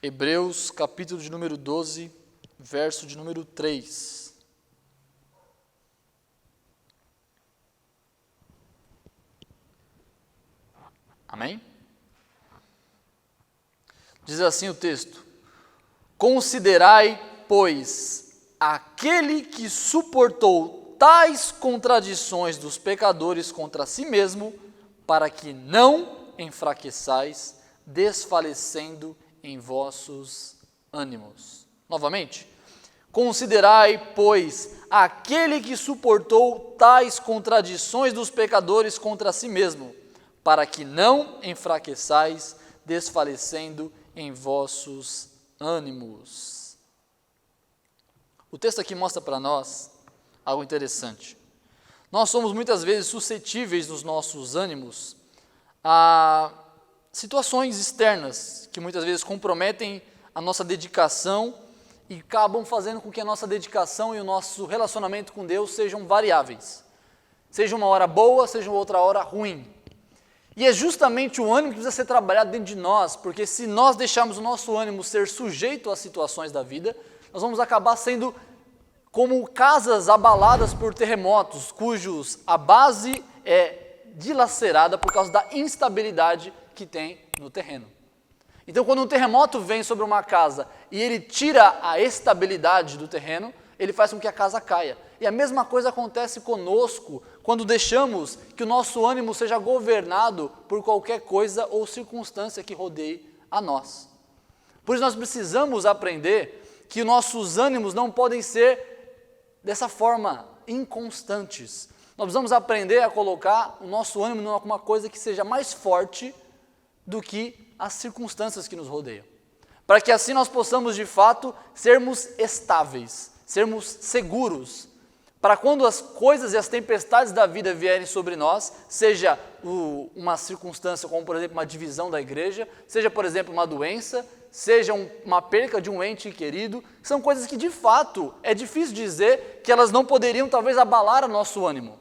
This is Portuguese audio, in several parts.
Hebreus, capítulo de número 12, verso de número 3. Amém? Diz assim o texto: Considerai, pois, aquele que suportou tais contradições dos pecadores contra si mesmo, para que não enfraqueçais, desfalecendo em vossos ânimos. Novamente, considerai, pois, aquele que suportou tais contradições dos pecadores contra si mesmo, para que não enfraqueçais, desfalecendo em vossos ânimos. O texto aqui mostra para nós algo interessante. Nós somos muitas vezes suscetíveis nos nossos ânimos a situações externas que muitas vezes comprometem a nossa dedicação e acabam fazendo com que a nossa dedicação e o nosso relacionamento com Deus sejam variáveis. Seja uma hora boa, seja outra hora ruim. E é justamente o ânimo que precisa ser trabalhado dentro de nós, porque se nós deixarmos o nosso ânimo ser sujeito às situações da vida, nós vamos acabar sendo como casas abaladas por terremotos, cujos a base é dilacerada por causa da instabilidade que tem no terreno. Então, quando um terremoto vem sobre uma casa e ele tira a estabilidade do terreno, ele faz com que a casa caia. E a mesma coisa acontece conosco quando deixamos que o nosso ânimo seja governado por qualquer coisa ou circunstância que rodeie a nós. Por isso nós precisamos aprender que nossos ânimos não podem ser dessa forma inconstantes. Nós precisamos aprender a colocar o nosso ânimo numa coisa que seja mais forte do que as circunstâncias que nos rodeiam. Para que assim nós possamos, de fato, sermos estáveis, sermos seguros, para quando as coisas e as tempestades da vida vierem sobre nós, seja uma circunstância como, por exemplo, uma divisão da igreja, seja, por exemplo, uma doença, seja uma perca de um ente querido, são coisas que, de fato, é difícil dizer que elas não poderiam, talvez, abalar o nosso ânimo.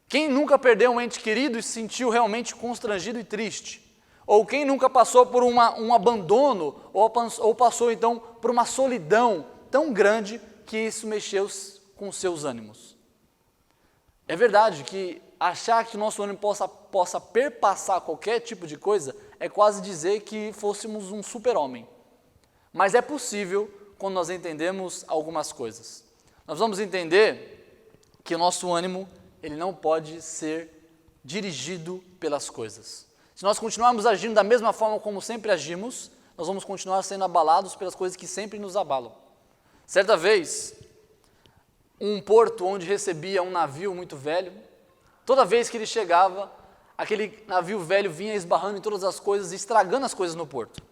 Quem nunca perdeu um ente querido e se sentiu realmente constrangido e triste? Ou quem nunca passou por um abandono, ou passou então por uma solidão tão grande que isso mexeu com seus ânimos? É verdade que achar que o nosso ânimo possa perpassar qualquer tipo de coisa é quase dizer que fôssemos um super-homem. Mas é possível quando nós entendemos algumas coisas. Nós vamos entender que o nosso ânimo ele não pode ser dirigido pelas coisas. Se nós continuarmos agindo da mesma forma como sempre agimos, nós vamos continuar sendo abalados pelas coisas que sempre nos abalam. Certa vez, um porto onde recebia um navio muito velho, toda vez que ele chegava, aquele navio velho vinha esbarrando em todas as coisas, estragando as coisas no porto.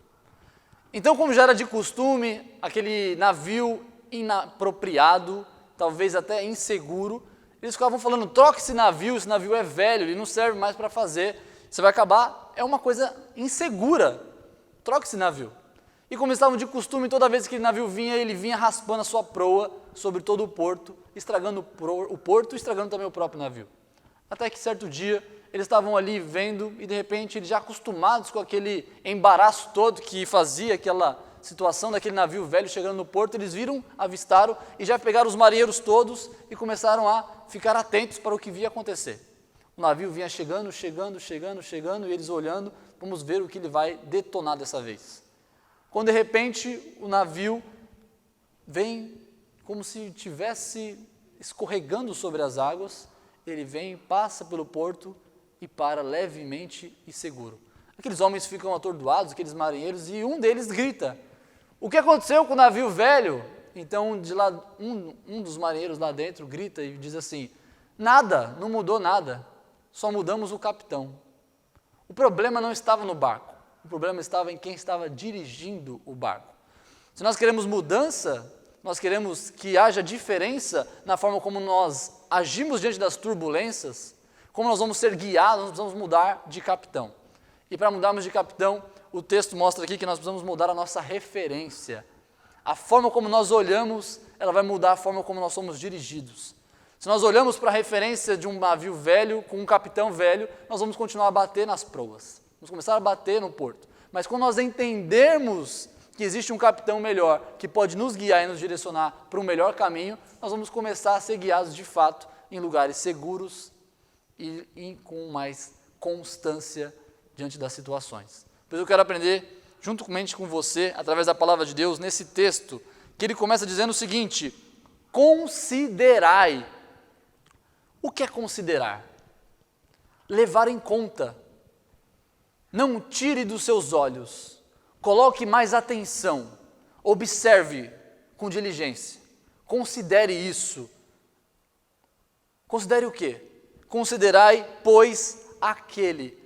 Então, como já era de costume, aquele navio inapropriado, talvez até inseguro, eles ficavam falando: troque esse navio é velho, ele não serve mais para fazer. Você vai acabar, é uma coisa insegura, troque esse navio. E como estavam de costume, toda vez que aquele navio vinha, ele vinha raspando a sua proa sobre todo o porto, estragando o porto e estragando também o próprio navio. Até que certo dia, eles estavam ali vendo e de repente, eles já acostumados com aquele embaraço todo que fazia aquela situação daquele navio velho chegando no porto, eles avistaram e já pegaram os marinheiros todos e começaram a ficar atentos para o que ia acontecer. O navio vinha chegando, e eles olhando, vamos ver o que ele vai detonar dessa vez. Quando de repente o navio vem como se estivesse escorregando sobre as águas, ele vem, passa pelo porto e para levemente e seguro. Aqueles homens ficam atordoados, aqueles marinheiros, e um deles grita: o que aconteceu com o navio velho? Então um dos marinheiros lá dentro grita e diz assim: nada, não mudou nada. Só mudamos o capitão. O problema não estava no barco, o problema estava em quem estava dirigindo o barco. Se nós queremos mudança, nós queremos que haja diferença na forma como nós agimos diante das turbulências, como nós vamos ser guiados, nós precisamos mudar de capitão. E para mudarmos de capitão, o texto mostra aqui que nós precisamos mudar a nossa referência. A forma como nós olhamos, ela vai mudar a forma como nós somos dirigidos. Se nós olhamos para a referência de um navio velho, com um capitão velho, nós vamos continuar a bater nas proas. Vamos começar a bater no porto. Mas quando nós entendermos que existe um capitão melhor, que pode nos guiar e nos direcionar para um melhor caminho, nós vamos começar a ser guiados de fato em lugares seguros e com mais constância diante das situações. Pois eu quero aprender juntamente com você, através da palavra de Deus, nesse texto, que ele começa dizendo o seguinte: considerai. O que é considerar? Levar em conta. Não tire dos seus olhos. Coloque mais atenção. Observe com diligência. Considere isso. Considere o quê? Considerai, pois, aquele.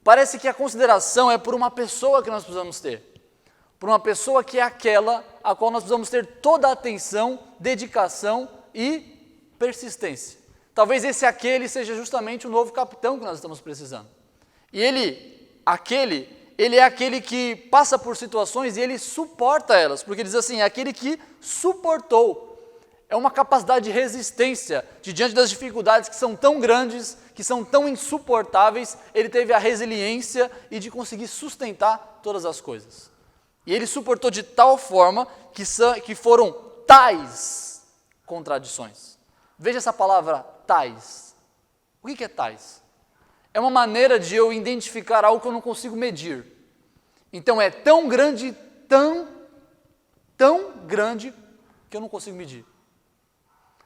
Parece que a consideração é por uma pessoa que nós precisamos ter. Por uma pessoa que é aquela a qual nós precisamos ter toda a atenção, dedicação e persistência. Talvez esse aquele seja justamente o novo capitão que nós estamos precisando. E ele é aquele que passa por situações e ele suporta elas, porque diz assim, é aquele que suportou. É uma capacidade de resistência, de diante das dificuldades que são tão grandes, que são tão insuportáveis, ele teve a resiliência e de conseguir sustentar todas as coisas. E ele suportou de tal forma que foram tais contradições. Veja essa palavra tais. O que é tais? É uma maneira de eu identificar algo que eu não consigo medir. Então é tão grande, tão grande, que eu não consigo medir.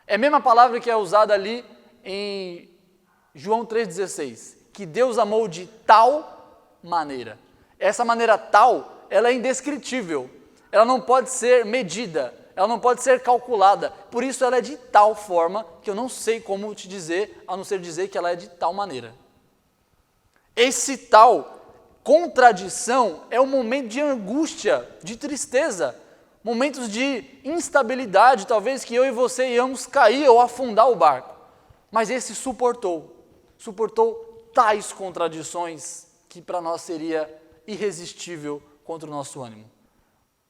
É a mesma palavra que é usada ali em João 3,16, que Deus amou de tal maneira. Essa maneira tal, ela é indescritível, ela não pode ser medida, ela não pode ser calculada, por isso ela é de tal forma que eu não sei como te dizer, a não ser dizer que ela é de tal maneira. Esse tal contradição é um momento de angústia, de tristeza, momentos de instabilidade, talvez que eu e você íamos cair ou afundar o barco. Mas esse suportou tais contradições que para nós seria irresistível contra o nosso ânimo.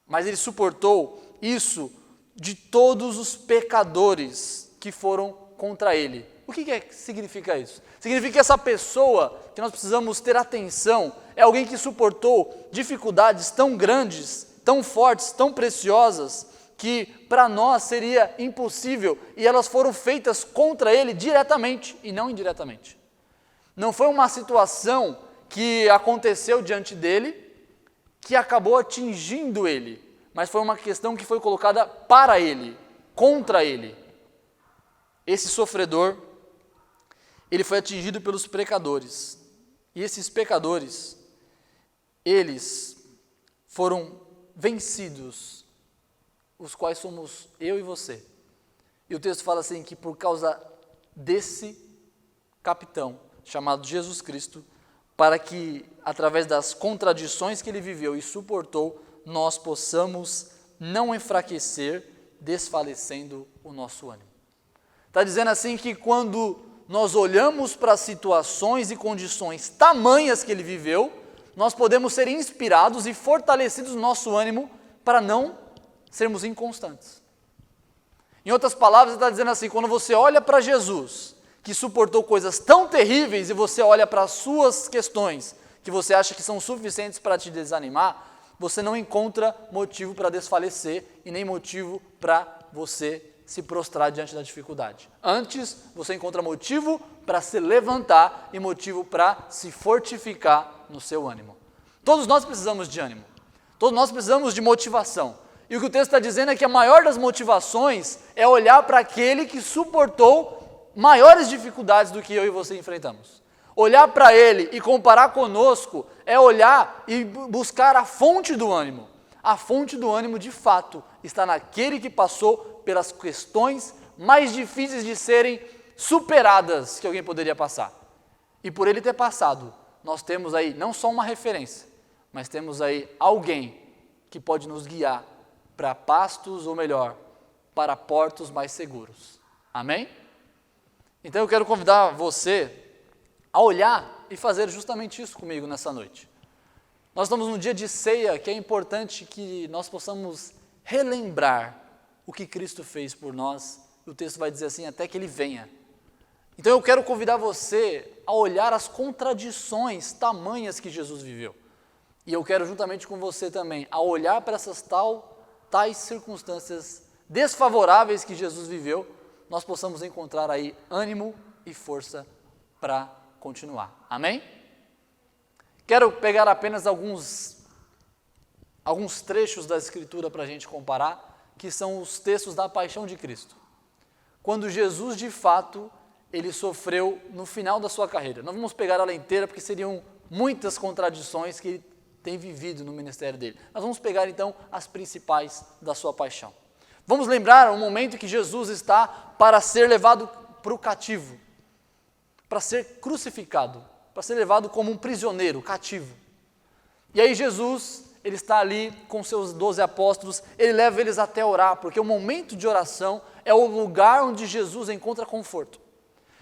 Mas ele suportou isso de todos os pecadores que foram contra ele. O que significa isso? Significa que essa pessoa que nós precisamos ter atenção é alguém que suportou dificuldades tão grandes, tão fortes, tão preciosas, que para nós seria impossível, e elas foram feitas contra ele diretamente e não indiretamente. Não foi uma situação que aconteceu diante dele, que acabou atingindo ele, mas foi uma questão que foi colocada para ele, contra ele. Esse sofredor, ele foi atingido pelos pecadores, e esses pecadores, eles foram vencidos, os quais somos eu e você. E o texto fala assim, que por causa desse capitão, chamado Jesus Cristo, para que, através das contradições que ele viveu e suportou, nós possamos não enfraquecer, desfalecendo o nosso ânimo. Está dizendo assim que quando nós olhamos para as situações e condições tamanhas que ele viveu, nós podemos ser inspirados e fortalecidos no nosso ânimo para não sermos inconstantes. Em outras palavras, ele está dizendo assim, quando você olha para Jesus, que suportou coisas tão terríveis, e você olha para as suas questões, que você acha que são suficientes para te desanimar, você não encontra motivo para desfalecer e nem motivo para você se prostrar diante da dificuldade. Antes, você encontra motivo para se levantar e motivo para se fortificar no seu ânimo. Todos nós precisamos de ânimo. Todos nós precisamos de motivação. E o que o texto está dizendo é que a maior das motivações é olhar para aquele que suportou maiores dificuldades do que eu e você enfrentamos. Olhar para ele e comparar conosco é olhar e buscar a fonte do ânimo. A fonte do ânimo, de fato, está naquele que passou pelas questões mais difíceis de serem superadas que alguém poderia passar. E por ele ter passado, nós temos aí não só uma referência, mas temos aí alguém que pode nos guiar para pastos, ou melhor, para portos mais seguros. Amém? Então eu quero convidar você a olhar e fazer justamente isso comigo nessa noite. Nós estamos num dia de ceia que é importante que nós possamos relembrar o que Cristo fez por nós. O texto vai dizer assim, até que Ele venha. Então eu quero convidar você a olhar as contradições tamanhas que Jesus viveu. E eu quero juntamente com você também, a olhar para essas tais circunstâncias desfavoráveis que Jesus viveu, nós possamos encontrar aí ânimo e força para continuar. Amém? Quero pegar apenas alguns trechos da Escritura para a gente comparar, que são os textos da paixão de Cristo. Quando Jesus, de fato, ele sofreu no final da sua carreira. Não vamos pegar ela inteira, porque seriam muitas contradições que ele tem vivido no ministério dele. Nós vamos pegar, então, as principais da sua paixão. Vamos lembrar o momento em que Jesus está para ser levado para o cativo, para ser crucificado, para ser levado como um prisioneiro, cativo. E aí Jesus, ele está ali com seus 12 apóstolos, ele leva eles até orar, porque o momento de oração é o lugar onde Jesus encontra conforto.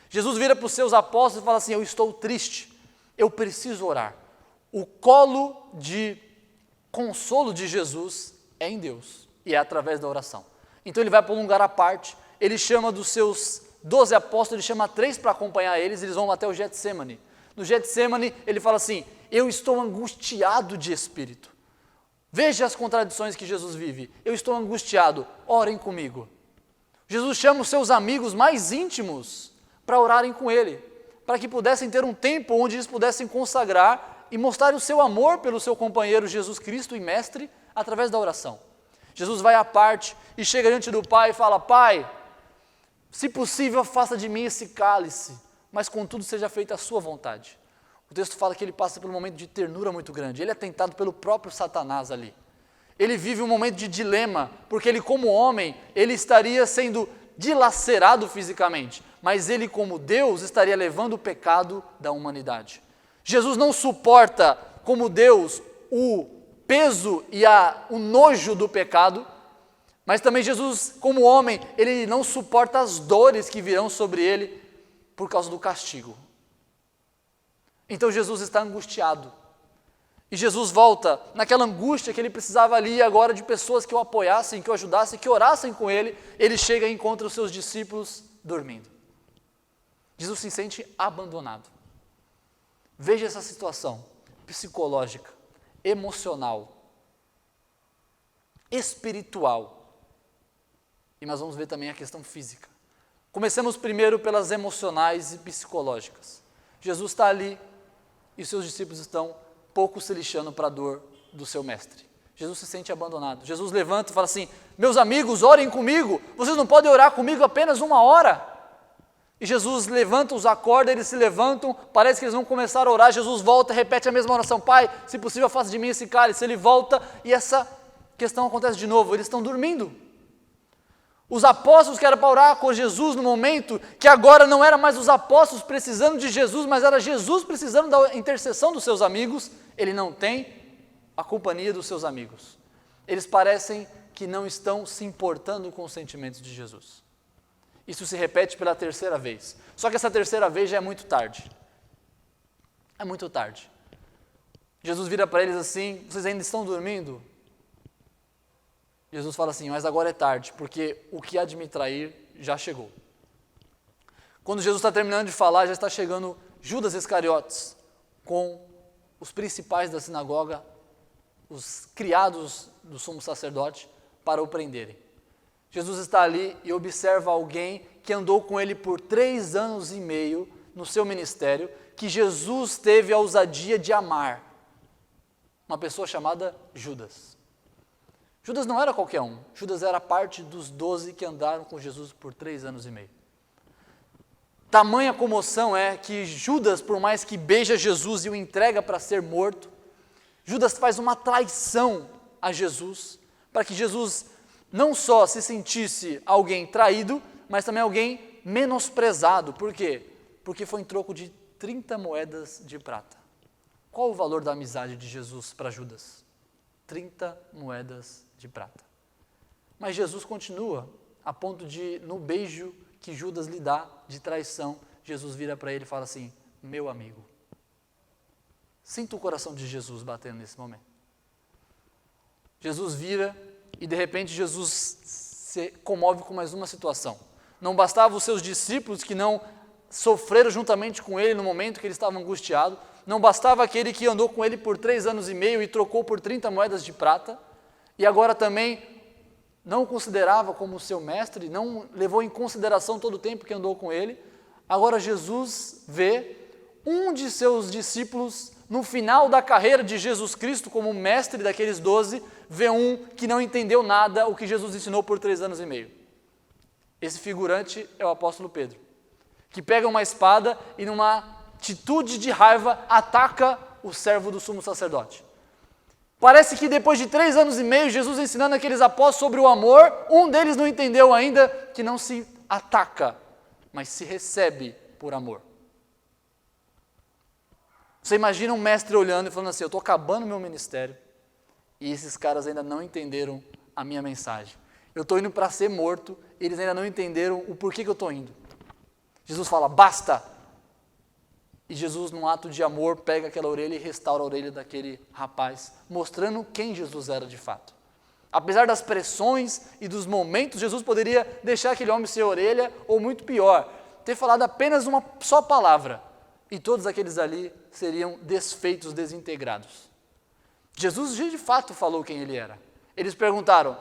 Jesus vira para os seus apóstolos e fala assim: eu estou triste, eu preciso orar. O colo de consolo de Jesus é em Deus e é através da oração. Então ele vai para um lugar à parte, ele chama dos seus 12 apóstolos, ele chama 3 para acompanhar eles vão até o Getsêmani. No Getsêmani ele fala assim: eu estou angustiado de espírito. Veja as contradições que Jesus vive. Eu estou angustiado, orem comigo. Jesus chama os seus amigos mais íntimos para orarem com ele, para que pudessem ter um tempo onde eles pudessem consagrar e mostrar o seu amor pelo seu companheiro Jesus Cristo e Mestre através da oração. Jesus vai à parte e chega diante do Pai e fala: Pai, se possível afasta de mim esse cálice, mas contudo seja feita a sua vontade. O texto fala que ele passa por um momento de ternura muito grande, ele é tentado pelo próprio Satanás ali. Ele vive um momento de dilema, porque ele como homem, ele estaria sendo dilacerado fisicamente, mas ele como Deus estaria levando o pecado da humanidade. Jesus não suporta, como Deus, o peso e o nojo do pecado, mas também Jesus, como homem, ele não suporta as dores que virão sobre ele por causa do castigo. Então Jesus está angustiado. E Jesus volta naquela angústia que ele precisava ali agora de pessoas que o apoiassem, que o ajudassem, que orassem com ele. Ele chega e encontra os seus discípulos dormindo. Jesus se sente abandonado. Veja essa situação psicológica, emocional, espiritual. E nós vamos ver também a questão física. Comecemos primeiro pelas emocionais e psicológicas. Jesus está ali e os seus discípulos estão pouco se lixando para a dor do seu mestre. Jesus se sente abandonado. Jesus levanta e fala assim: meus amigos, orem comigo, vocês não podem orar comigo apenas 1 hora? E Jesus levanta, os acorda, eles se levantam, parece que eles vão começar a orar. Jesus volta e repete a mesma oração: Pai, se possível afasta de mim esse cálice. Ele volta e essa questão acontece de novo, eles estão dormindo. Os apóstolos que eram para orar com Jesus no momento, que agora não era mais os apóstolos precisando de Jesus, mas era Jesus precisando da intercessão dos seus amigos, ele não tem a companhia dos seus amigos. Eles parecem que não estão se importando com os sentimentos de Jesus. Isso se repete pela 3ª vez. Só que essa 3ª vez já é muito tarde. É muito tarde. Jesus vira para eles assim: vocês ainda estão dormindo? Jesus fala assim: mas agora é tarde, porque o que há de me trair já chegou. Quando Jesus está terminando de falar, já está chegando Judas Iscariotes com os principais da sinagoga, os criados do sumo sacerdote, para o prenderem. Jesus está ali e observa alguém que andou com ele por 3 anos e meio no seu ministério, que Jesus teve a ousadia de amar. Uma pessoa chamada Judas. Judas não era qualquer um. Judas era parte dos 12 que andaram com Jesus por 3 anos e meio. Tamanha comoção é que Judas, por mais que beija Jesus e o entrega para ser morto, Judas faz uma traição a Jesus, para que Jesus não só se sentisse alguém traído, mas também alguém menosprezado. Por quê? Porque foi em troco de 30 moedas de prata. Qual o valor da amizade de Jesus para Judas? 30 moedas de prata. Mas Jesus continua, a ponto de, no beijo que Judas lhe dá de traição, Jesus vira para ele e fala assim: meu amigo. Sinta o coração de Jesus batendo nesse momento. Jesus vira e de repente Jesus se comove com mais uma situação. Não bastava os seus discípulos que não sofreram juntamente com ele no momento que ele estava angustiado, Não bastava aquele que andou com ele por 3 anos e meio e trocou por 30 moedas de prata, e agora também não o considerava como seu mestre, não levou em consideração todo o tempo que andou com ele. Agora Jesus vê um de seus discípulos, no final da carreira de Jesus Cristo como mestre daqueles 12, vê um que não entendeu nada o que Jesus ensinou por 3 anos e meio. Esse figurante é o apóstolo Pedro, que pega uma espada e numa atitude de raiva ataca o servo do sumo sacerdote. Parece que depois de 3 anos e meio, Jesus ensinando aqueles apóstolos sobre o amor, um deles não entendeu ainda que não se ataca, mas se recebe por amor. Você imagina um mestre olhando e falando assim, eu estou acabando meu ministério e esses caras ainda não entenderam a minha mensagem. Eu estou indo para ser morto, eles ainda não entenderam o porquê que eu estou indo. Jesus fala, basta! E Jesus, num ato de amor, pega aquela orelha e restaura a orelha daquele rapaz, mostrando quem Jesus era de fato. Apesar das pressões e dos momentos, Jesus poderia deixar aquele homem sem orelha, ou muito pior, ter falado apenas uma só palavra, e todos aqueles ali seriam desfeitos, desintegrados. Jesus de fato falou quem ele era. Eles perguntaram,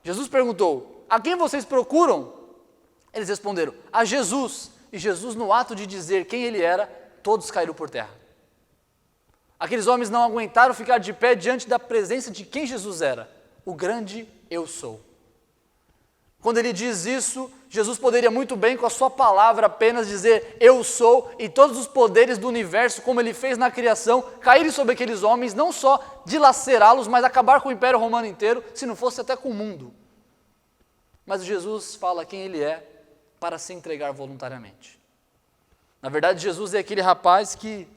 Jesus perguntou, a quem vocês procuram? Eles responderam, a Jesus. E Jesus, no ato de dizer quem ele era, todos caíram por terra. Aqueles homens não aguentaram ficar de pé diante da presença de quem Jesus era, o grande eu sou. Quando ele diz isso, Jesus poderia muito bem com a sua palavra apenas dizer eu sou, e todos os poderes do universo, como ele fez na criação, caírem sobre aqueles homens, não só dilacerá-los, mas acabar com o Império Romano inteiro, se não fosse até com o mundo. Mas Jesus fala quem ele é para se entregar voluntariamente. Na verdade, Jesus é aquele rapaz que,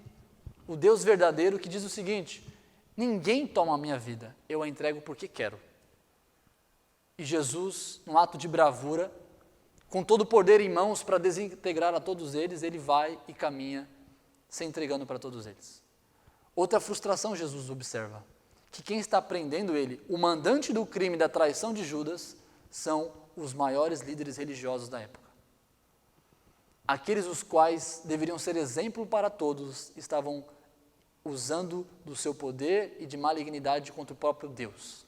o Deus verdadeiro, que diz o seguinte, ninguém toma a minha vida, eu a entrego porque quero. E Jesus, num ato de bravura, com todo o poder em mãos para desintegrar a todos eles, ele vai e caminha, se entregando para todos eles. Outra frustração Jesus observa, que quem está prendendo ele, o mandante do crime da traição de Judas, são os maiores líderes religiosos da época. Aqueles os quais deveriam ser exemplo para todos, estavam usando do seu poder e de malignidade contra o próprio Deus.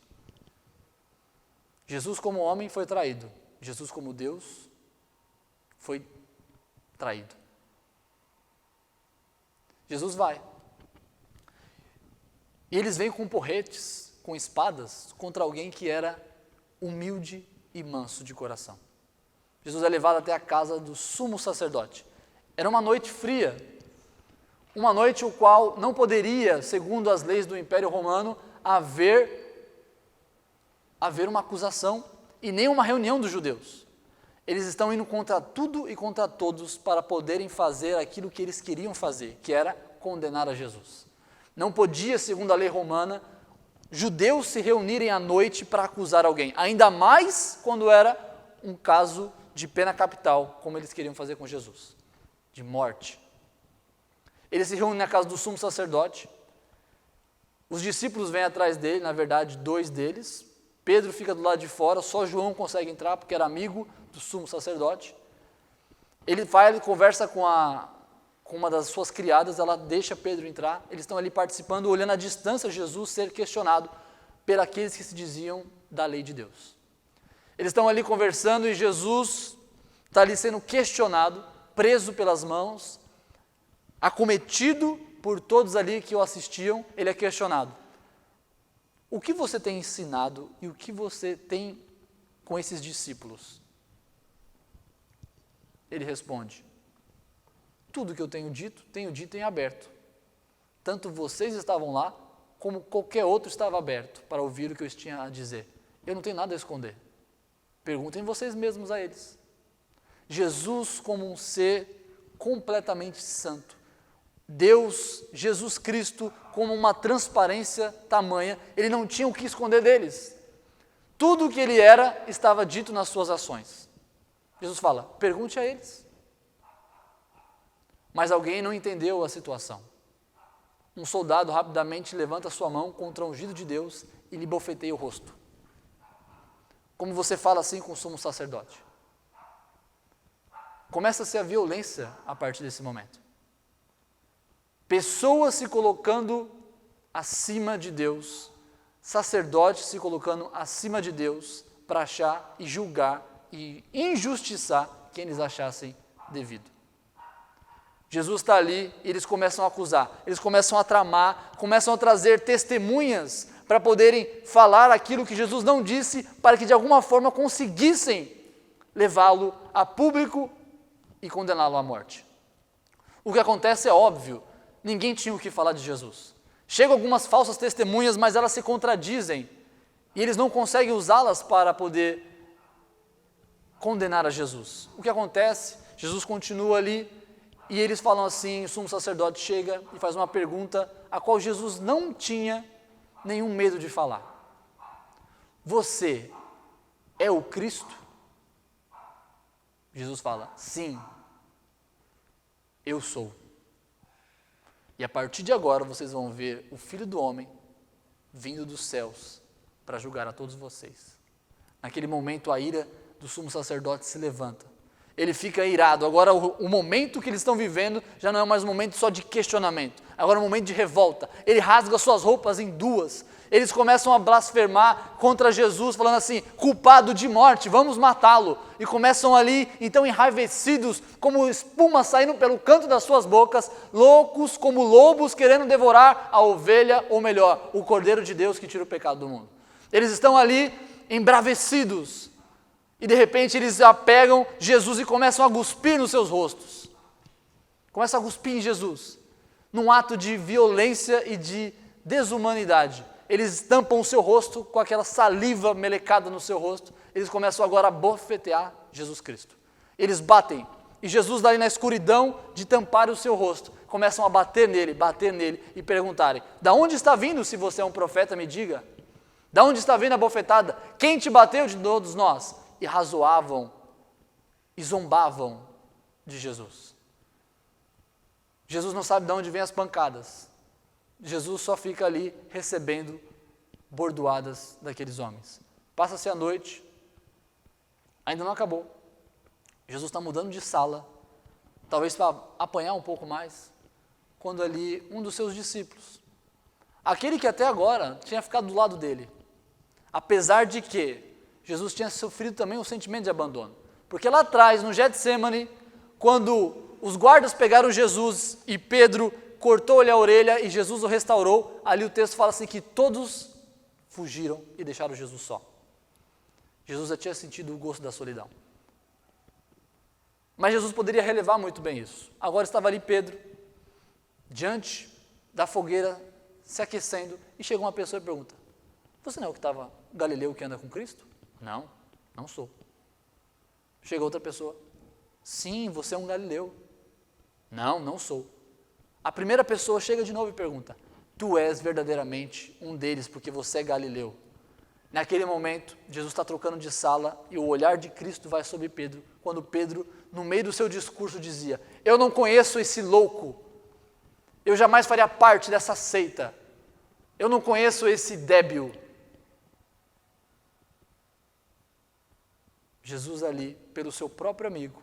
Jesus como homem foi traído, Jesus como Deus foi traído. Jesus vai. E eles vêm com porretes, com espadas, contra alguém que era humilde e manso de coração. Jesus é levado até a casa do sumo sacerdote. Era uma noite fria, uma noite o qual não poderia, segundo as leis do Império Romano, haver uma acusação e nem uma reunião dos judeus. Eles estão indo contra tudo e contra todos para poderem fazer aquilo que eles queriam fazer, que era condenar a Jesus. Não podia, segundo a lei romana, judeus se reunirem à noite para acusar alguém, ainda mais quando era um caso de pena capital, como eles queriam fazer com Jesus, de morte. Eles se reúnem na casa do sumo sacerdote, os discípulos vêm atrás dele, na verdade 2 deles, Pedro fica do lado de fora, só João consegue entrar porque era amigo do sumo sacerdote. Ele vai, ele conversa com uma das suas criadas, ela deixa Pedro entrar, eles estão ali participando, olhando à distância Jesus ser questionado por aqueles que se diziam da lei de Deus. Eles estão ali conversando e Jesus está ali sendo questionado, preso pelas mãos, acometido por todos ali que o assistiam, ele é questionado. O que você tem ensinado e o que você tem com esses discípulos? Ele responde, tudo que eu tenho dito em aberto. Tanto vocês estavam lá, como qualquer outro estava aberto para ouvir o que eu tinha a dizer. Eu não tenho nada a esconder. Perguntem vocês mesmos a eles. Jesus como um ser completamente santo. Deus, Jesus Cristo, como uma transparência tamanha, ele não tinha o que esconder deles. Tudo o que ele era estava dito nas suas ações. Jesus fala, pergunte a eles. Mas alguém não entendeu a situação. Um soldado rapidamente levanta sua mão contra o ungido de Deus e lhe bofeteia o rosto. Como você fala assim com o sumo sacerdote? Começa-se a violência a partir desse momento. Pessoas se colocando acima de Deus, sacerdotes se colocando acima de Deus para achar e julgar e injustiçar quem eles achassem devido. Jesus está ali e eles começam a acusar, eles começam a tramar, começam a trazer testemunhas para poderem falar aquilo que Jesus não disse, para que de alguma forma conseguissem levá-lo a público e condená-lo à morte. O que acontece é óbvio, ninguém tinha o que falar de Jesus. Chegam algumas falsas testemunhas, mas elas se contradizem e eles não conseguem usá-las para poder condenar a Jesus. O que acontece? Jesus continua ali e eles falam assim, o sumo sacerdote chega e faz uma pergunta a qual Jesus não tinha nenhum medo de falar. Você é o Cristo? Jesus fala, sim, eu sou. E a partir de agora vocês vão ver o Filho do Homem vindo dos céus para julgar a todos vocês. Naquele momento a ira do sumo sacerdote se levanta. Ele fica irado. Agora o momento que eles estão vivendo já não é mais um momento só de questionamento. Agora é um momento de revolta. Ele rasga suas roupas em duas. Eles começam a blasfemar contra Jesus, falando assim, culpado de morte, vamos matá-lo. E começam ali, então enraivecidos, como espuma saindo pelo canto das suas bocas, loucos como lobos querendo devorar a ovelha, ou melhor, o Cordeiro de Deus que tira o pecado do mundo. Eles estão ali embravecidos. E de repente eles apegam Jesus e começam a cuspir nos seus rostos. Começam a cuspir em Jesus, num ato de violência e de desumanidade. Eles tampam o seu rosto com aquela saliva melecada no seu rosto. Eles começam agora a bofetear Jesus Cristo. Eles batem. E Jesus, daí na escuridão de tampar o seu rosto, começam a bater nele e perguntarem, da onde está vindo, se você é um profeta, me diga? Da onde está vindo a bofetada? Quem te bateu de todos nós? E razoavam e zombavam de Jesus. Jesus não sabe de onde vêm as pancadas. Jesus só fica ali recebendo bordoadas daqueles homens. Passa-se a noite, ainda não acabou. Jesus está mudando de sala, talvez para apanhar um pouco mais, quando ali um dos seus discípulos, aquele que até agora tinha ficado do lado dele, apesar de que Jesus tinha sofrido também um sentimento de abandono. Porque lá atrás, no Getsêmani, quando os guardas pegaram Jesus e Pedro cortou-lhe a orelha e Jesus o restaurou, ali o texto fala assim que todos fugiram e deixaram Jesus só. Jesus já tinha sentido o gosto da solidão. Mas Jesus poderia relevar muito bem isso. Agora estava ali Pedro, diante da fogueira, se aquecendo, e chega uma pessoa e pergunta, você não é o que estava Galileu que anda com Cristo? Não, não sou. Chega outra pessoa, sim, você é um Galileu. Não, não sou. A primeira pessoa chega de novo e pergunta, tu és verdadeiramente um deles porque você é Galileu. Naquele momento, Jesus está trocando de sala e o olhar de Cristo vai sobre Pedro, quando Pedro, no meio do seu discurso, dizia, eu não conheço esse louco, eu jamais faria parte dessa seita, eu não conheço esse débil. Jesus ali, pelo seu próprio amigo,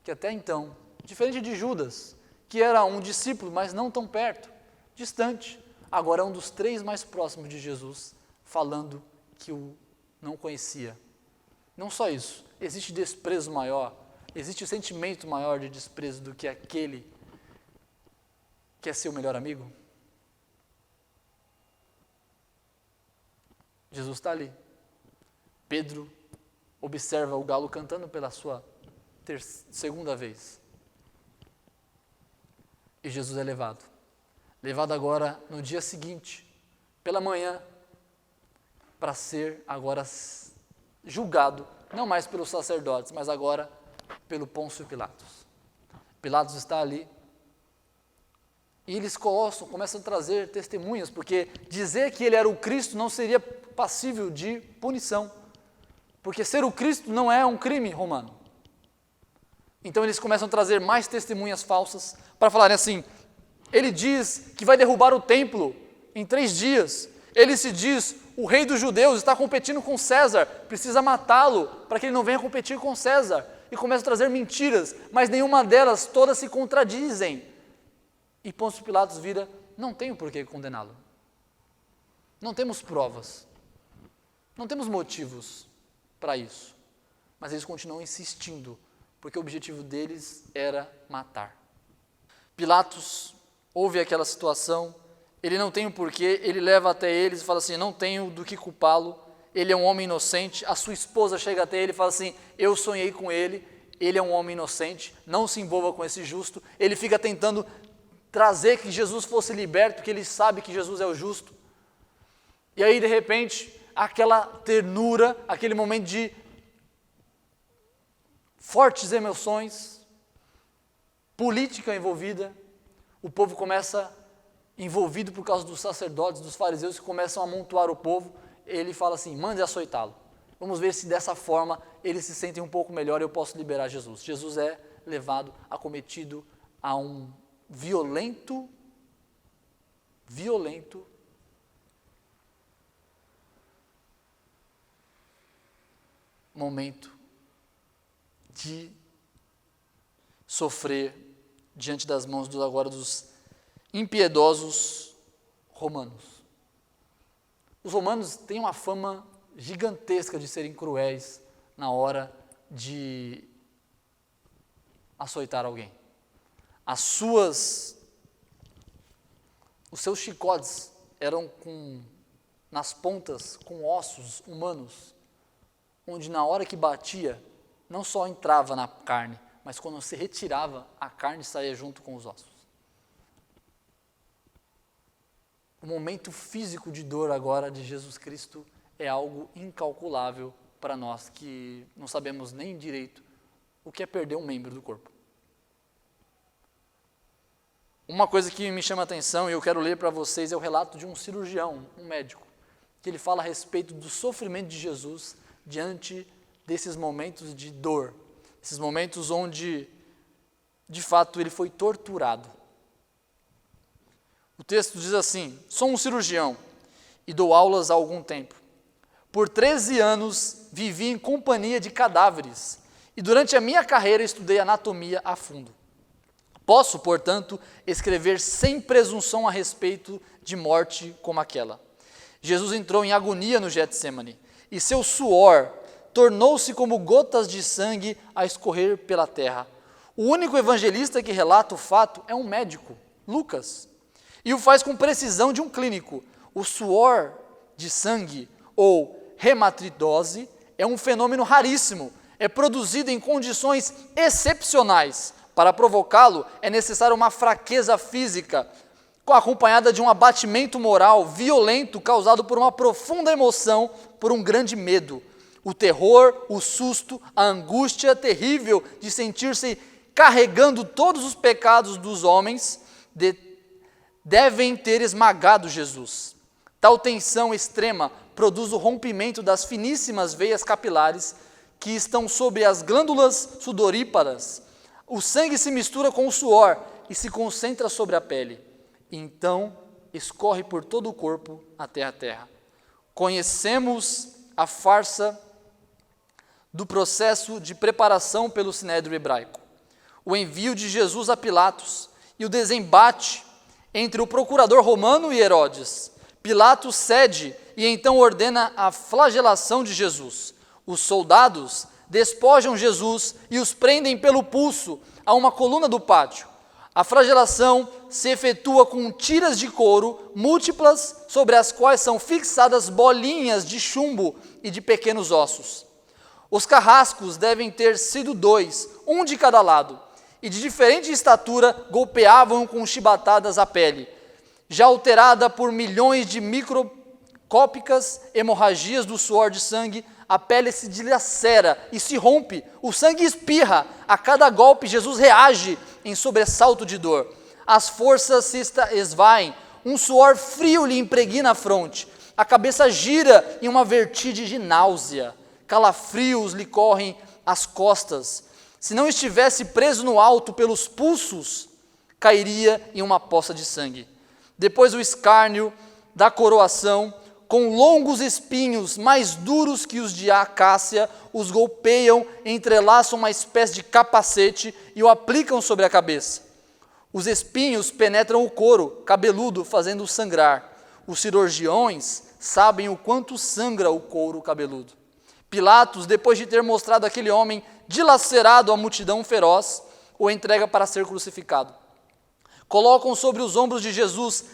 que até então, diferente de Judas, que era um discípulo, mas não tão perto, distante, agora é um dos 3 mais próximos de Jesus, falando que o não conhecia. Não só isso, existe desprezo maior, existe sentimento maior de desprezo do que aquele que é seu melhor amigo? Jesus está ali. Pedro observa o galo cantando pela sua segunda vez. E Jesus é levado. Levado agora no dia seguinte, pela manhã, para ser agora julgado, não mais pelos sacerdotes, mas agora pelo Pôncio Pilatos. Pilatos está ali e eles começam a trazer testemunhas, porque dizer que ele era o Cristo não seria passível de punição, porque ser o Cristo não é um crime romano. Então eles começam a trazer mais testemunhas falsas para falarem assim, ele diz que vai derrubar o templo em 3 dias, ele se diz o rei dos judeus, está competindo com César, precisa matá-lo para que ele não venha competir com César, e começam a trazer mentiras, mas nenhuma delas, todas se contradizem. E Pôncio Pilatos vira: não tenho por que condená-lo. Não temos provas. Não temos motivos para isso. Mas eles continuam insistindo, porque o objetivo deles era matar. Pilatos ouve aquela situação, ele não tem o porquê, ele leva até eles e fala assim: não tenho do que culpá-lo, ele é um homem inocente. A sua esposa chega até ele e fala assim: eu sonhei com ele é um homem inocente, não se envolva com esse justo. Ele fica tentando trazer que Jesus fosse liberto, porque ele sabe que Jesus é o justo. E aí, de repente, aquela ternura, aquele momento de fortes emoções, política envolvida, o povo começa, envolvido por causa dos sacerdotes, dos fariseus, que começam a amontoar o povo. Ele fala assim: mande açoitá-lo. Vamos ver se dessa forma eles se sentem um pouco melhor e eu posso liberar Jesus. Jesus é levado, acometido a um violento momento de sofrer diante das mãos dos impiedosos romanos. Os romanos têm uma fama gigantesca de serem cruéis na hora de açoitar alguém. Os seus chicotes eram nas pontas com ossos humanos, onde na hora que batia, não só entrava na carne, mas quando se retirava, a carne saía junto com os ossos. O momento físico de dor agora de Jesus Cristo é algo incalculável para nós que não sabemos nem direito o que é perder um membro do corpo. Uma coisa que me chama a atenção e eu quero ler para vocês é o relato de um cirurgião, um médico, que ele fala a respeito do sofrimento de Jesus diante desses momentos de dor, esses momentos onde, de fato, ele foi torturado. O texto diz assim: sou um cirurgião e dou aulas há algum tempo. Por 13 anos vivi em companhia de cadáveres e durante a minha carreira estudei anatomia a fundo. Posso, portanto, escrever sem presunção a respeito de morte como aquela. Jesus entrou em agonia no Getsêmani e seu suor tornou-se como gotas de sangue a escorrer pela terra. O único evangelista que relata o fato é um médico, Lucas, e o faz com precisão de um clínico. O suor de sangue, ou hematidose, é um fenômeno raríssimo, é produzido em condições excepcionais. Para provocá-lo, é necessária uma fraqueza física, acompanhada de um abatimento moral violento causado por uma profunda emoção, por um grande medo. O terror, o susto, a angústia terrível de sentir-se carregando todos os pecados dos homens devem ter esmagado Jesus. Tal tensão extrema produz o rompimento das finíssimas veias capilares que estão sobre as glândulas sudoríparas. O sangue se mistura com o suor e se concentra sobre a pele. Então, escorre por todo o corpo até a terra. Conhecemos a farsa do processo de preparação pelo Sinédrio hebraico, o envio de Jesus a Pilatos e o desembate entre o procurador romano e Herodes. Pilatos cede e então ordena a flagelação de Jesus. Os soldados despojam Jesus e os prendem pelo pulso a uma coluna do pátio. A flagelação se efetua com tiras de couro múltiplas sobre as quais são fixadas bolinhas de chumbo e de pequenos ossos. Os carrascos devem ter sido 2, um de cada lado, e de diferente estatura golpeavam com chibatadas a pele, já alterada por milhões de microscópicas hemorragias do suor de sangue. A pele se dilacera e se rompe, o sangue espirra. A cada golpe, Jesus reage em sobressalto de dor. As forças se esvaem, um suor frio lhe impregna a fronte. A cabeça gira em uma vertigem de náusea. Calafrios lhe correm as costas. Se não estivesse preso no alto pelos pulsos, cairia em uma poça de sangue. Depois o escárnio da coroação, com longos espinhos, mais duros que os de acácia, os golpeiam, entrelaçam uma espécie de capacete e o aplicam sobre a cabeça. Os espinhos penetram o couro cabeludo, fazendo-o sangrar. Os cirurgiões sabem o quanto sangra o couro cabeludo. Pilatos, depois de ter mostrado aquele homem dilacerado à multidão feroz, o entrega para ser crucificado. Colocam sobre os ombros de Jesus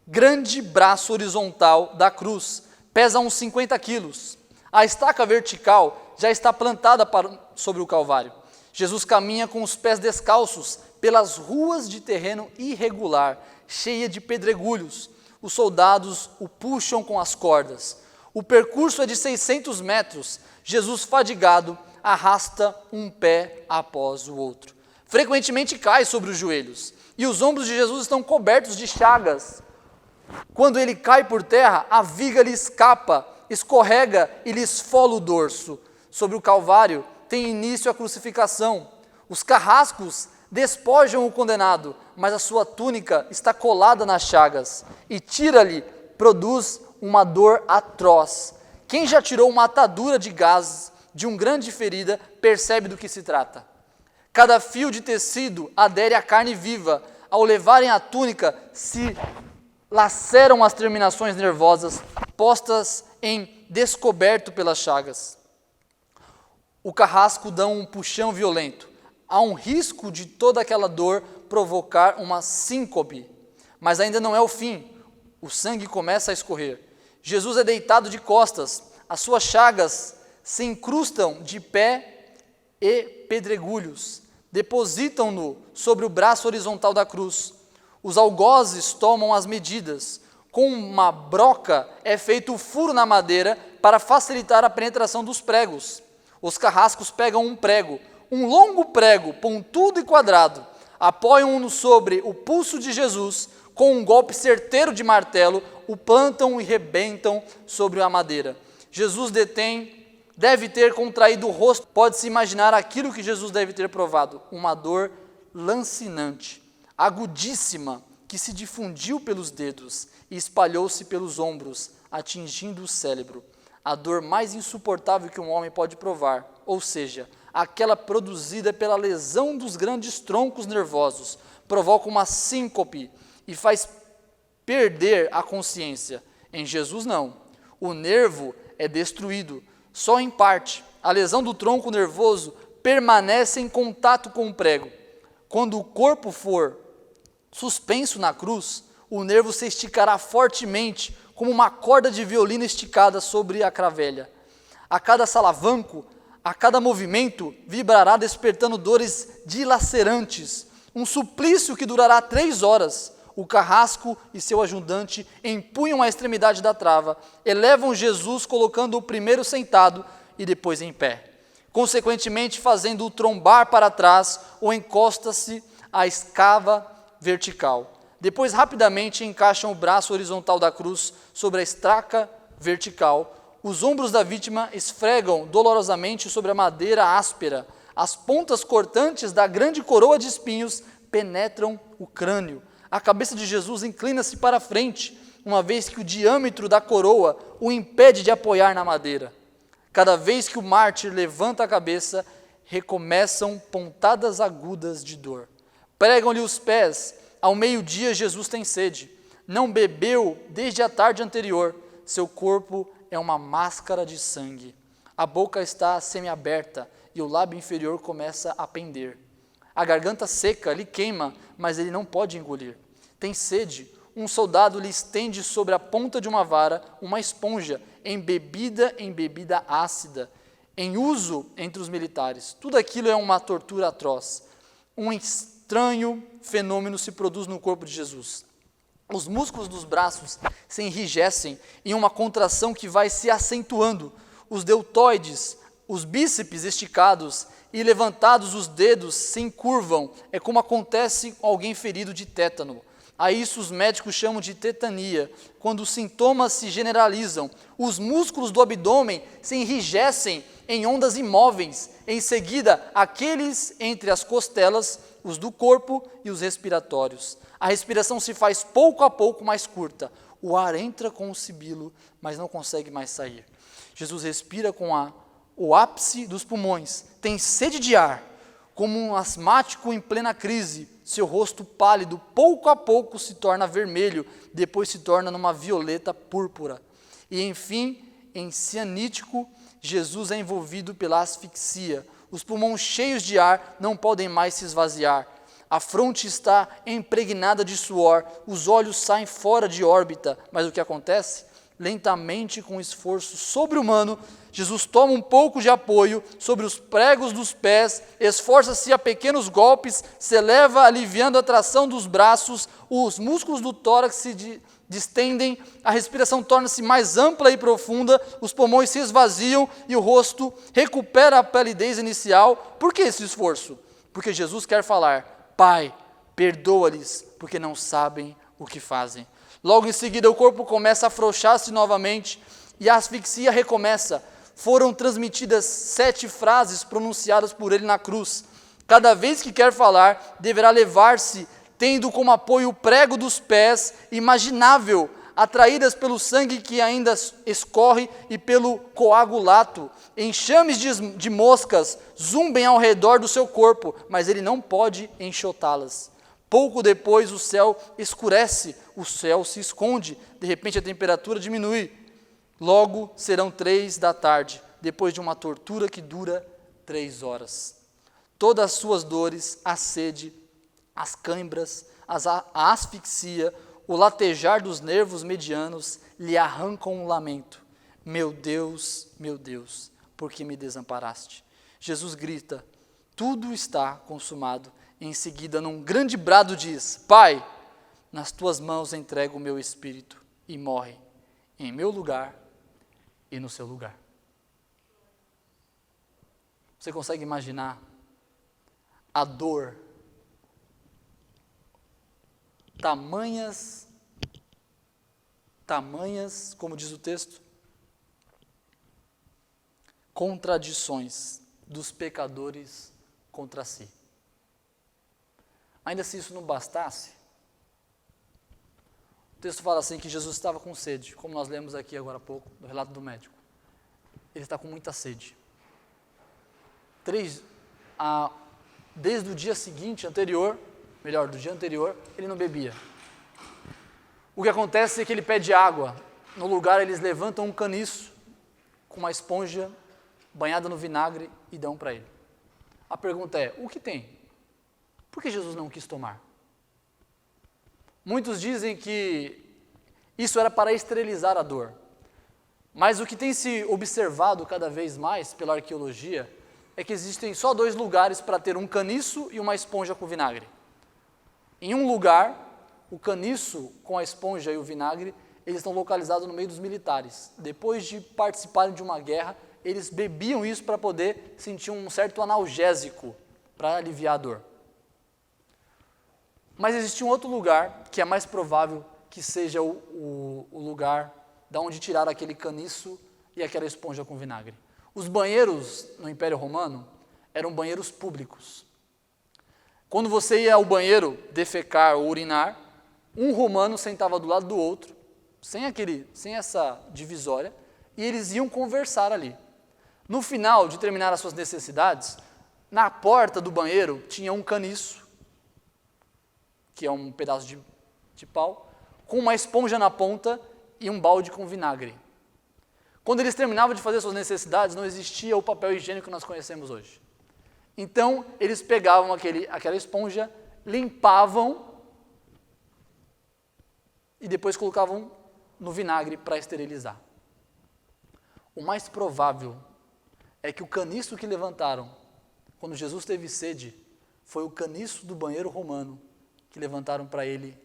grande braço horizontal da cruz, pesa uns 50 quilos. A estaca vertical já está plantada sobre o Calvário. Jesus caminha com os pés descalços pelas ruas de terreno irregular, cheia de pedregulhos. Os soldados o puxam com as cordas. O percurso é de 600 metros. Jesus, fadigado, arrasta um pé após o outro. Frequentemente cai sobre os joelhos, e os ombros de Jesus estão cobertos de chagas. Quando ele cai por terra, a viga lhe escapa, escorrega e lhe esfola o dorso. Sobre o Calvário tem início a crucificação. Os carrascos despojam o condenado, mas a sua túnica está colada nas chagas, e tira-lhe, produz uma dor atroz. Quem já tirou uma atadura de gases de uma grande ferida percebe do que se trata. Cada fio de tecido adere à carne viva. Ao levarem a túnica, se laceram as terminações nervosas, postas em descoberto pelas chagas. O carrasco dá um puxão violento. Há um risco de toda aquela dor provocar uma síncope, mas ainda não é o fim. O sangue começa a escorrer. Jesus é deitado de costas, as suas chagas se incrustam de pé e pedregulhos, depositam-no sobre o braço horizontal da cruz. Os algozes tomam as medidas. Com uma broca é feito o furo na madeira para facilitar a penetração dos pregos. Os carrascos pegam um prego, um longo prego, pontudo e quadrado, apoiam-no sobre o pulso de Jesus, com um golpe certeiro de martelo, o plantam e rebentam sobre a madeira. Jesus deve ter contraído o rosto, pode-se imaginar aquilo que Jesus deve ter provado, uma dor lancinante, agudíssima, que se difundiu pelos dedos e espalhou-se pelos ombros, atingindo o cérebro. A dor mais insuportável que um homem pode provar, ou seja, aquela produzida pela lesão dos grandes troncos nervosos, provoca uma síncope e faz perder a consciência. Em Jesus não. O nervo é destruído, só em parte. A lesão do tronco nervoso permanece em contato com o prego. Quando o corpo for suspenso na cruz, o nervo se esticará fortemente, como uma corda de violino esticada sobre a cravelha. A cada salavanco, a cada movimento, vibrará despertando dores dilacerantes, um suplício que durará 3 horas. O carrasco e seu ajudante empunham a extremidade da trava, elevam Jesus colocando-o primeiro sentado e depois em pé, consequentemente fazendo-o trombar para trás ou encosta-se à escava vertical. Depois rapidamente encaixam o braço horizontal da cruz sobre a estaca vertical. Os ombros da vítima esfregam dolorosamente sobre a madeira áspera. As pontas cortantes da grande coroa de espinhos penetram o crânio. A cabeça de Jesus inclina-se para frente, uma vez que o diâmetro da coroa o impede de apoiar na madeira. Cada vez que o mártir levanta a cabeça, recomeçam pontadas agudas de dor. Pregam-lhe os pés. Ao meio-dia, Jesus tem sede. Não bebeu desde a tarde anterior. Seu corpo é uma máscara de sangue. A boca está semiaberta e o lábio inferior começa a pender. A garganta seca lhe queima, mas ele não pode engolir. Tem sede. Um soldado lhe estende sobre a ponta de uma vara uma esponja embebida em bebida ácida, em uso entre os militares. Tudo aquilo é uma tortura atroz. Um estranho fenômeno se produz no corpo de Jesus. Os músculos dos braços se enrijecem em uma contração que vai se acentuando. Os deltoides, os bíceps esticados e levantados os dedos se encurvam. É como acontece com alguém ferido de tétano. A isso os médicos chamam de tetania. Quando os sintomas se generalizam, os músculos do abdômen se enrijecem em ondas imóveis. Em seguida, aqueles entre as costelas, os do corpo e os respiratórios. A respiração se faz pouco a pouco mais curta. O ar entra com o sibilo, mas não consegue mais sair. Jesus respira com o ápice dos pulmões. Tem sede de ar, como um asmático em plena crise. seu rosto pálido, pouco a pouco se torna vermelho, depois se torna numa violeta púrpura. E enfim, em cianítico, Jesus é envolvido pela asfixia. Os pulmões cheios de ar não podem mais se esvaziar. A fronte está impregnada de suor, os olhos saem fora de órbita. Mas o que acontece? Lentamente, com esforço sobre-humano, Jesus toma um pouco de apoio sobre os pregos dos pés, esforça-se a pequenos golpes, se eleva aliviando a tração dos braços, os músculos do tórax se distendem, a respiração torna-se mais ampla e profunda, os pulmões se esvaziam e o rosto recupera a palidez inicial. Por que esse esforço? Porque Jesus quer falar: Pai, perdoa-lhes, porque não sabem o que fazem. Logo em seguida, o corpo começa a afrouxar-se novamente e a asfixia recomeça. Foram transmitidas 7 frases pronunciadas por ele na cruz. Cada vez que quer falar, deverá levar-se, tendo como apoio o prego dos pés, imaginável, atraídas pelo sangue que ainda escorre e pelo coagulato. Enxames de moscas zumbem ao redor do seu corpo, mas ele não pode enxotá-las. Pouco depois o céu escurece, o céu se esconde, de repente a temperatura diminui. Logo serão 3 da tarde, depois de uma tortura que dura 3 horas. Todas as suas dores, a sede, as cãibras, a asfixia, o latejar dos nervos medianos lhe arrancam um lamento. Meu Deus, por que me desamparaste? Jesus grita, tudo está consumado. Em seguida, num grande brado diz, Pai, nas tuas mãos entrego o meu espírito, e morre em meu lugar e no seu lugar. Você consegue imaginar a dor, tamanhas, como diz o texto, contradições dos pecadores contra si. Ainda se isso não bastasse, o texto fala assim que Jesus estava com sede, como nós lemos aqui agora há pouco, no relato do médico. Ele está com muita sede. Desde o dia seguinte, do dia anterior, ele não bebia. O que acontece é que ele pede água. No lugar, eles levantam um caniço com uma esponja banhada no vinagre e dão para ele. A pergunta é, o que tem? Por que Jesus não quis tomar? Muitos dizem que isso era para esterilizar a dor. Mas o que tem se observado cada vez mais pela arqueologia é que existem só 2 lugares para ter um caniço e uma esponja com vinagre. Em um lugar, o caniço com a esponja e o vinagre, eles estão localizados no meio dos militares. Depois de participarem de uma guerra, eles bebiam isso para poder sentir um certo analgésico, para aliviar a dor. Mas existe um outro lugar, que é mais provável que seja o lugar da onde tiraram aquele caniço e aquela esponja com vinagre. Os banheiros no Império Romano eram banheiros públicos. Quando você ia ao banheiro defecar ou urinar, um romano sentava do lado do outro, sem essa divisória, e eles iam conversar ali. No final de terminar as suas necessidades, na porta do banheiro tinha um caniço, que é um pedaço de pau, com uma esponja na ponta e um balde com vinagre. Quando eles terminavam de fazer suas necessidades, não existia o papel higiênico que nós conhecemos hoje. Então, eles pegavam aquela esponja, limpavam e depois colocavam no vinagre para esterilizar. O mais provável é que o caniço que levantaram, quando Jesus teve sede, foi o caniço do banheiro romano, que levantaram para ele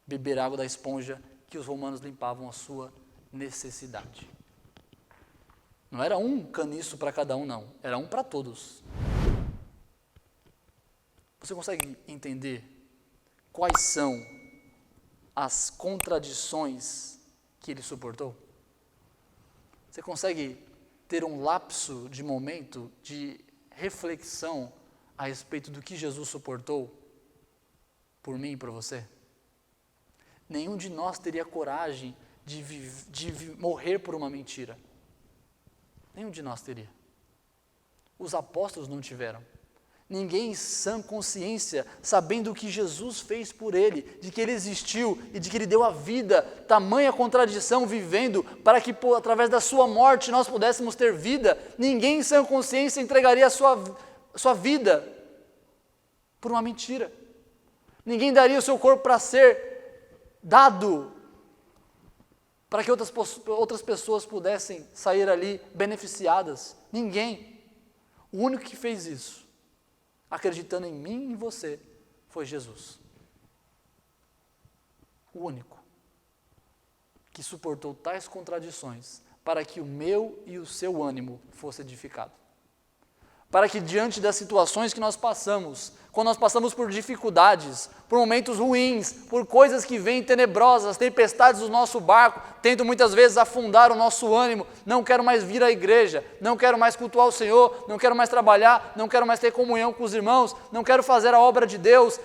beber água da esponja que os romanos limpavam a sua necessidade. Não era um caniço para cada um, não. Era um para todos. Você consegue entender quais são as contradições que ele suportou? Você consegue ter um lapso de momento de reflexão a respeito do que Jesus suportou por mim e por você? Nenhum de nós teria coragem de morrer por uma mentira. Nenhum de nós teria. Os apóstolos não tiveram. Ninguém em sã consciência, sabendo o que Jesus fez por ele, de que ele existiu e de que ele deu a vida, tamanha contradição vivendo, para que através da sua morte nós pudéssemos ter vida, ninguém em sã consciência entregaria a sua vida por uma mentira. Ninguém daria o seu corpo para ser dado, para que outras pessoas pudessem sair ali beneficiadas. Ninguém. O único que fez isso, acreditando em mim e em você, foi Jesus. O único que suportou tais contradições para que o meu e o seu ânimo fosse edificado. Para que diante das situações que nós passamos, quando nós passamos por dificuldades, por momentos ruins, por coisas que vêm tenebrosas, tempestades do nosso barco, tentam muitas vezes afundar o nosso ânimo, não quero mais vir à igreja, não quero mais cultuar o Senhor, não quero mais trabalhar, não quero mais ter comunhão com os irmãos, não quero fazer a obra de Deus,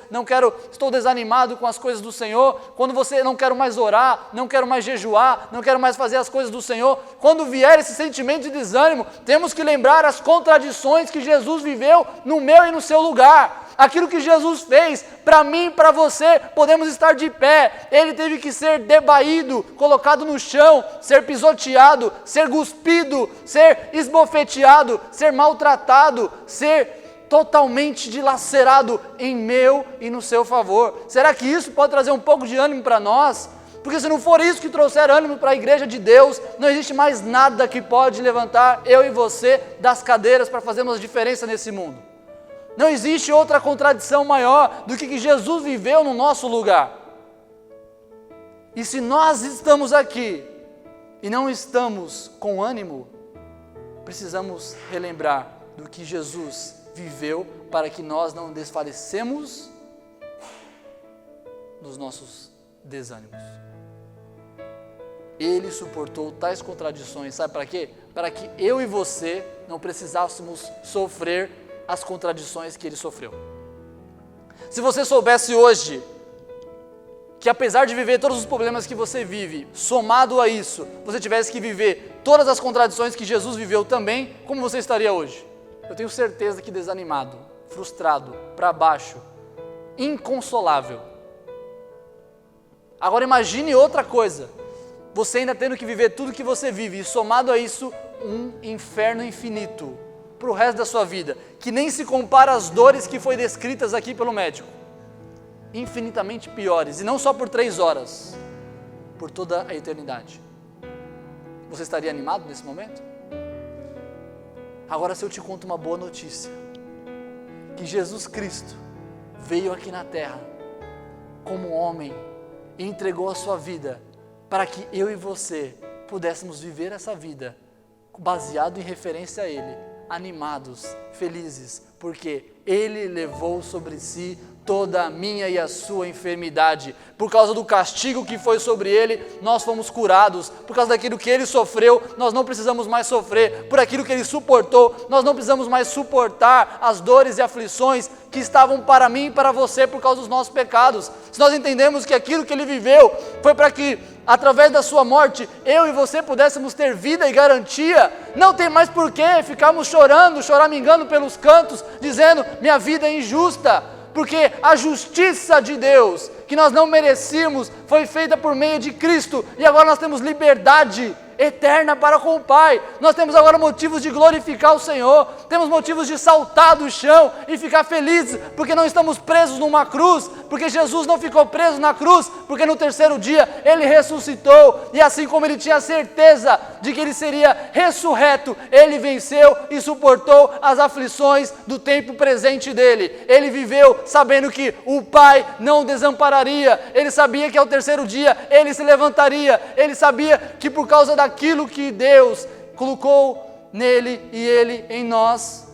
estou desanimado com as coisas do Senhor, quando você não quero mais orar, não quero mais jejuar, não quero mais fazer as coisas do Senhor, quando vier esse sentimento de desânimo, temos que lembrar as contradições que Jesus viveu no meu e no seu lugar. Aquilo que Jesus fez, para mim e para você, podemos estar de pé. Ele teve que ser debaído, colocado no chão, ser pisoteado, ser cuspido, ser esbofeteado, ser maltratado, ser totalmente dilacerado em meu e no seu favor. Será que isso pode trazer um pouco de ânimo para nós? Porque se não for isso que trouxer ânimo para a igreja de Deus, não existe mais nada que pode levantar eu e você das cadeiras para fazermos a diferença nesse mundo. Não existe outra contradição maior do que Jesus viveu no nosso lugar. E se nós estamos aqui e não estamos com ânimo, precisamos relembrar do que Jesus viveu para que nós não desfalecemos dos nossos desânimos. Ele suportou tais contradições, sabe para quê? Para que eu e você não precisássemos sofrer as contradições que ele sofreu. Se você soubesse hoje que apesar de viver todos os problemas que você vive, somado a isso, você tivesse que viver todas as contradições que Jesus viveu também, como você estaria hoje? Eu tenho certeza que desanimado, frustrado, para baixo, inconsolável. Agora imagine outra coisa, você ainda tendo que viver tudo que você vive, e somado a isso, um inferno infinito, para o resto da sua vida, que nem se compara às dores que foi descritas aqui pelo médico, infinitamente piores, e não só por 3 horas, por toda a eternidade. Você estaria animado nesse momento? Agora se eu te conto uma boa notícia, que Jesus Cristo veio aqui na terra, como homem, e entregou a sua vida, para que eu e você pudéssemos viver essa vida, baseado em referência a Ele, animados, felizes, porque Ele levou sobre si toda a minha e a sua enfermidade. Por causa do castigo que foi sobre Ele, nós fomos curados. Por causa daquilo que Ele sofreu, nós não precisamos mais sofrer. Por aquilo que Ele suportou, nós não precisamos mais suportar as dores e aflições que estavam para mim e para você por causa dos nossos pecados. Se nós entendemos que aquilo que Ele viveu foi para que, através da sua morte, eu e você pudéssemos ter vida e garantia, não tem mais por que ficarmos chorando, choramingando pelos cantos, dizendo, minha vida é injusta, porque a justiça de Deus, que nós não merecíamos, foi feita por meio de Cristo, e agora nós temos liberdade eterna para com o Pai. Nós temos agora motivos de glorificar o Senhor, temos motivos de saltar do chão e ficar felizes, porque não estamos presos numa cruz, porque Jesus não ficou preso na cruz, porque no terceiro dia Ele ressuscitou, e assim como Ele tinha certeza de que Ele seria ressurreto, Ele venceu e suportou as aflições do tempo presente dEle. Ele viveu sabendo que o Pai não o desampararia, Ele sabia que ao terceiro dia Ele se levantaria, Ele sabia que por causa daquilo que Deus colocou nele e Ele em nós,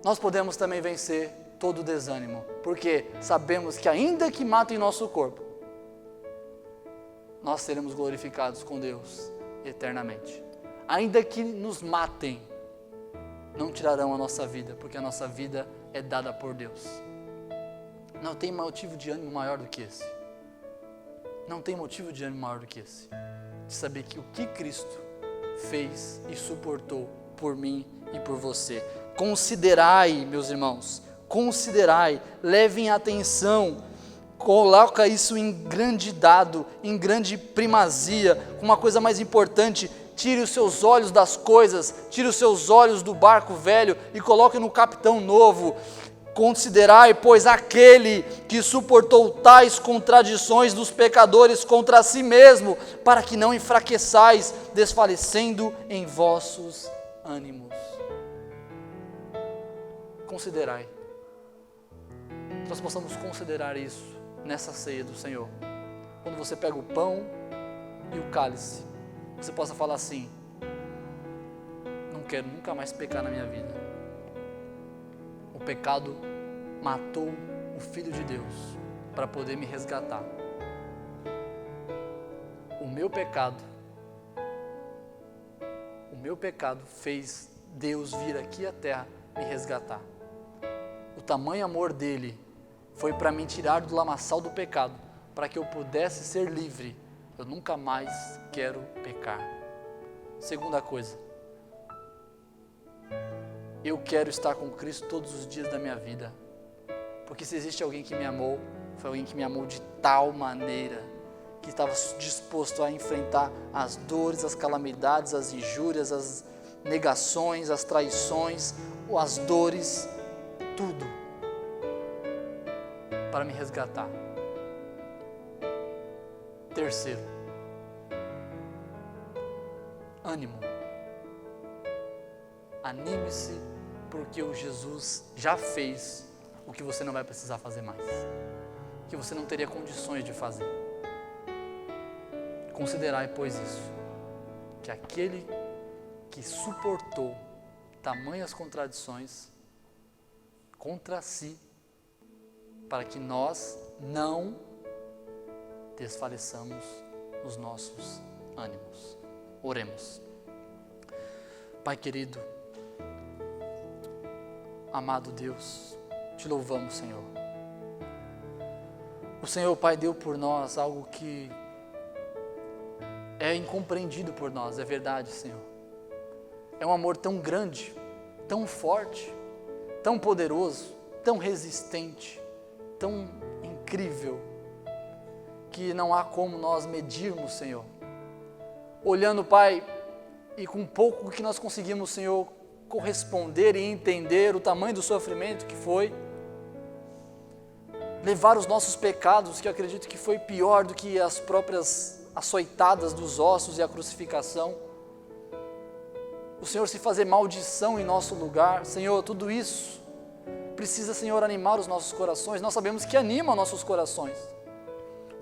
nós podemos também vencer todo o desânimo, porque sabemos que ainda que matem nosso corpo, nós seremos glorificados com Deus eternamente. Ainda que nos matem, não tirarão a nossa vida, porque a nossa vida é dada por Deus. Não tem motivo de ânimo maior do que esse. Não tem motivo de ânimo maior do que esse. De saber que o que Cristo fez e suportou por mim e por você, Considerai, meus irmãos, considerai, levem atenção, coloca isso em grande dado, em grande primazia, uma coisa mais importante. Tire os seus olhos das coisas, tire os seus olhos do barco velho e coloque no capitão novo. Considerai, pois, aquele que suportou tais contradições dos pecadores contra si mesmo, para que não enfraqueçais, desfalecendo em vossos ânimos. Considerai. Nós possamos considerar isso nessa ceia do Senhor. Quando você pega o pão e o cálice, você possa falar assim: não quero nunca mais pecar na minha vida. O pecado matou o Filho de Deus para poder me resgatar. O meu pecado fez Deus vir aqui à terra me resgatar. O tamanho amor dele foi para me tirar do lamaçal do pecado, para que eu pudesse ser livre. Eu nunca mais quero pecar. Segunda coisa, eu quero estar com Cristo todos os dias da minha vida, porque se existe alguém que me amou, foi alguém que me amou de tal maneira, que estava disposto a enfrentar as dores, as calamidades, as injúrias, as negações, as traições, as dores, tudo, para me resgatar. Terceiro, ânimo. Anime-se, porque o Jesus já fez o que você não vai precisar fazer mais, que você não teria condições de fazer. Considerai, pois, isso, que aquele que suportou tamanhas contradições contra si, para que nós não desfaleçamos os nossos ânimos. Oremos. Pai querido, amado Deus, te louvamos, Senhor. O Senhor, Pai, deu por nós algo que é incompreendido por nós, é verdade, Senhor. É um amor tão grande, tão forte, tão poderoso, tão resistente, tão incrível, que não há como nós medirmos, Senhor. Olhando, Pai, e com pouco que nós conseguimos, Senhor, corresponder e entender o tamanho do sofrimento que foi, levar os nossos pecados, que eu acredito que foi pior do que as próprias açoitadas dos ossos e a crucificação, o Senhor se fazer maldição em nosso lugar, Senhor, tudo isso precisa, Senhor, animar os nossos corações. Nós sabemos que anima nossos corações.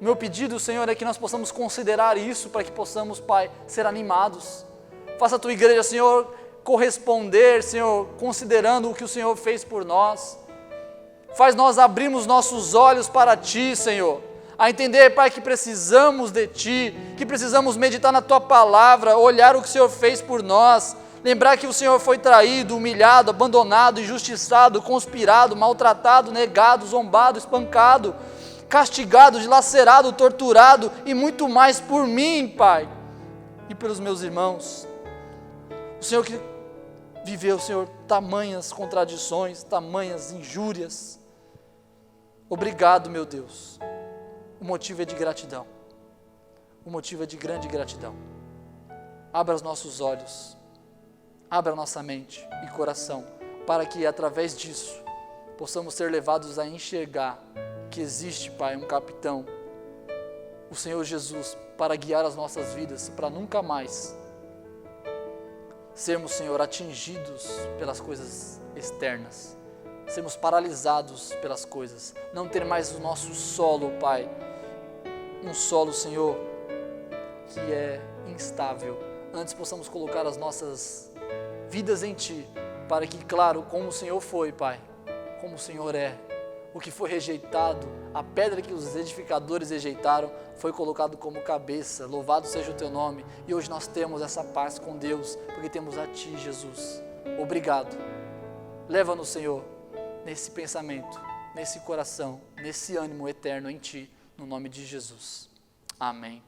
O meu pedido, Senhor, é que nós possamos considerar isso para que possamos, Pai, ser animados. Faça a tua igreja, Senhor, corresponder, Senhor, considerando o que o Senhor fez por nós. Faz nós abrirmos nossos olhos para Ti, Senhor, a entender, Pai, que precisamos de Ti, que precisamos meditar na Tua palavra, olhar o que o Senhor fez por nós, lembrar que o Senhor foi traído, humilhado, abandonado, injustiçado, conspirado, maltratado, negado, zombado, espancado, castigado, dilacerado, torturado e muito mais por mim, Pai, e pelos meus irmãos. O Senhor que viveu, Senhor, tamanhas contradições, tamanhas injúrias. Obrigado, meu Deus. O motivo é de gratidão. O motivo é de grande gratidão. Abra os nossos olhos, abra a nossa mente e coração, para que através disso possamos ser levados a enxergar que existe, Pai, um capitão, o Senhor Jesus, para guiar as nossas vidas, para nunca mais sermos, Senhor, atingidos pelas coisas externas, sermos paralisados pelas coisas, não ter mais o nosso solo, Pai, um solo, Senhor, que é instável. Antes possamos colocar as nossas vidas em Ti, para que, claro, como o Senhor foi, Pai, como o Senhor é, o que foi rejeitado, a pedra que os edificadores rejeitaram, foi colocado como cabeça. Louvado seja o Teu nome. E hoje nós temos essa paz com Deus, porque temos a Ti, Jesus. Obrigado. Leva-nos, Senhor, nesse pensamento, nesse coração, nesse ânimo eterno em Ti, no nome de Jesus. Amém.